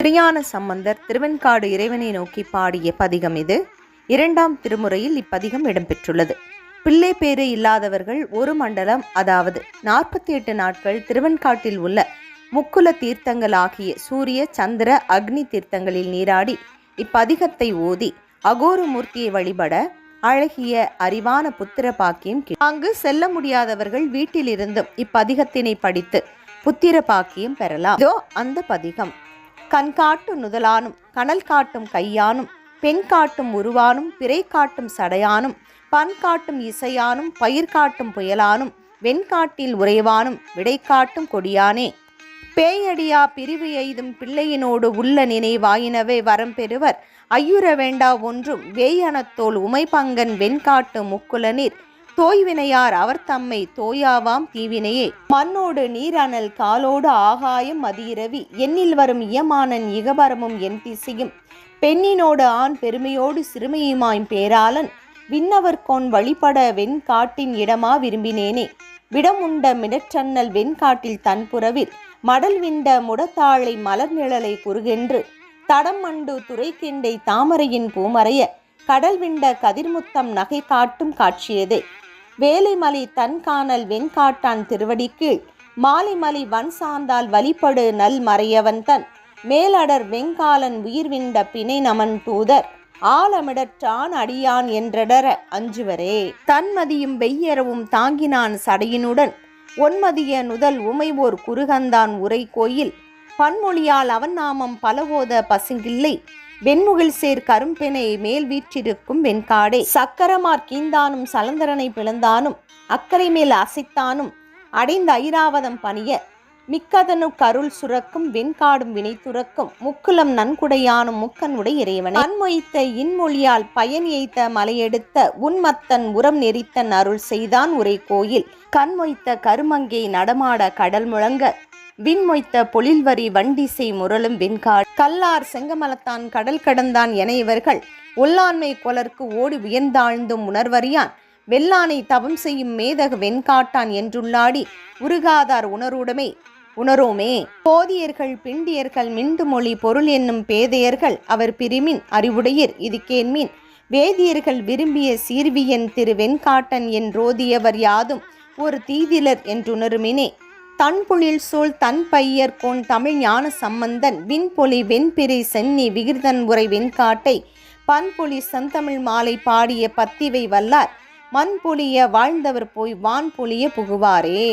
திருஞான சம்பந்தர் திருவெண்காடு இறைவனை நோக்கி பாடிய பதிகம் இது. 2ஆம் திருமுறையில் இப்பதிகம் இடம்பெற்றுள்ளது. பிள்ளை பேறு இல்லாதவர்கள் ஒரு மண்டலம், அதாவது 48 நாட்கள் திருவெண்காட்டில் உள்ள முக்குல தீர்த்தங்கள் ஆகிய சூரிய, சந்திர, அக்னி தீர்த்தங்களில் நீராடி இப்பதிகத்தை ஓதி அகோரமூர்த்தியை வழிபட அழகிய அறிவான புத்திர பாக்கியம். அங்கு செல்ல முடியாதவர்கள் வீட்டிலிருந்தும் இப்பதிகத்தினை படித்து புத்திர பாக்கியம் பெறலாம். இதோ அந்த பதிகம். கண் காட்டும் நுதலானும் கனல் காட்டும் கையானும் பெண் காட்டும் உருவானும் பிறை காட்டும் சடையானும் பண் காட்டும் இசையானும் பயிர் காட்டும் புயலானும் வெண்காட்டில் உறைவானும் விடை காட்டும் கொடியானே, பேயடியா பிரிவு எய்தும் பிள்ளையினோடு உள்ள நினைவாயினவே வரம் பெறுவர் ஐயுற வேண்டா ஒன்றும் வேயனத்தோல் உமைபங்கன் வெண்காட்டு முக்குலநீர் தோய்வினையார் அவர் தம்மை தோயாவாம் தீவினையே, மண்ணோடு நீரணல் காலோடு ஆகாயம் மதியிரவி எண்ணில் வரும் இயமானன் இகபரமும் என் திசையும் பெண்ணினோடு ஆண் பெருமையோடு சிறுமையுமாய் பேராளன் விண்ணவர்கோன் வழிபட வெண்காட்டின் இடமா விரும்பினேனே, விடமுண்ட மிடற்றன்னல் வெண்காட்டில் தன்புறவில் மடல் விண்ட முடத்தாழை மலர் நிழலை குறுகென்று தடம் மண்டு துறைக்கிண்டை தாமரையின் பூமறைய கடல் விண்ட கதிர்முத்தம் நகை காட்டும் காட்சியதே, வேலைமலை தன் காணல் வெண்காட்டான் திருவடிக்கீழ் மாலைமலை வன் சார்ந்தால் வழிபடு நல் மறையவன் தன் மேலடர் வெங்காலன் உயிர்விண்ட பிணை நமன் தூதர் ஆலமிடற்றான் அடியான் என்றடர அஞ்சுவரே, தன்மதியும் வெய்யரவும் தாங்கினான் சடையினுடன் ஒன்மதிய நுதல் உமைவோர் குறுகந்தான் உரை கோயில் பன்மொழியால் அவன் நாமம் பலவோத பசுங்கில்லை வெண்முகில் சேர் கரும்பெனை மேல் வீற்றிருக்கும் வெண்காடே, சக்கரமார் கீந்தானும் சலந்தரனை பிளந்தானும் அக்கறை மேல் அசைத்தானும் அடைந்த ஐராவதம் பணிய மிக்கதனு கருள் சுரக்கும் வெண்காடும் வினை துறக்கும் முக்குலம் நன்குடையானும் முக்கனுடைய இறைவனை பன்மொய்த்த இன்மொழியால் பயன் எய்த்த மலையெடுத்த உன்மத்தன் உரம் நெறித்தன் அருள் செய்தான் உரை கோயில் கண்மொய்த்த கருமங்கை நடமாட கடல் முழங்க விண்மொய்த்த பொழில்வரி வண்டிசை முரளும் வெண்காடு கல்லார் செங்கமலத்தான் கடல் கடந்தான் என இவர்கள் ஒல்லாண்மை கொலர்க்கு ஓடி உயர்ந்தாழ்ந்தும் உணர்வறியான் வெள்ளானை தவம் செய்யும் மேதக வெண்காட்டான் என்றுள்ளாடி உருகாதார் உணரோமே, போதியர்கள் பிண்டியர்கள் மிண்டு மொழி பொருள் என்னும் பேதையர்கள் அவர் பிரிமின் அறிவுடையர் இது கேண்மீன் வேதியர்கள் விரும்பிய சீர்வியன் திரு வெண்காட்டன் என்றோதியவர் யாதும் ஒரு தீதிலர் என்றுணருமினே, தன்பொழில் சூழ் தன் பையர்கோன் தமிழ் ஞான சம்பந்தன் விண்பொலி வெண்பிறை சென்னி விகிர்தன் உரை வெண்காட்டை பண்பொலி செந்தமிழ் மாலை பாடிய பத்திவை வல்லார் மண்பொழிய வாழ்ந்தவர் போய் வான்பொழிய புகுவாரே.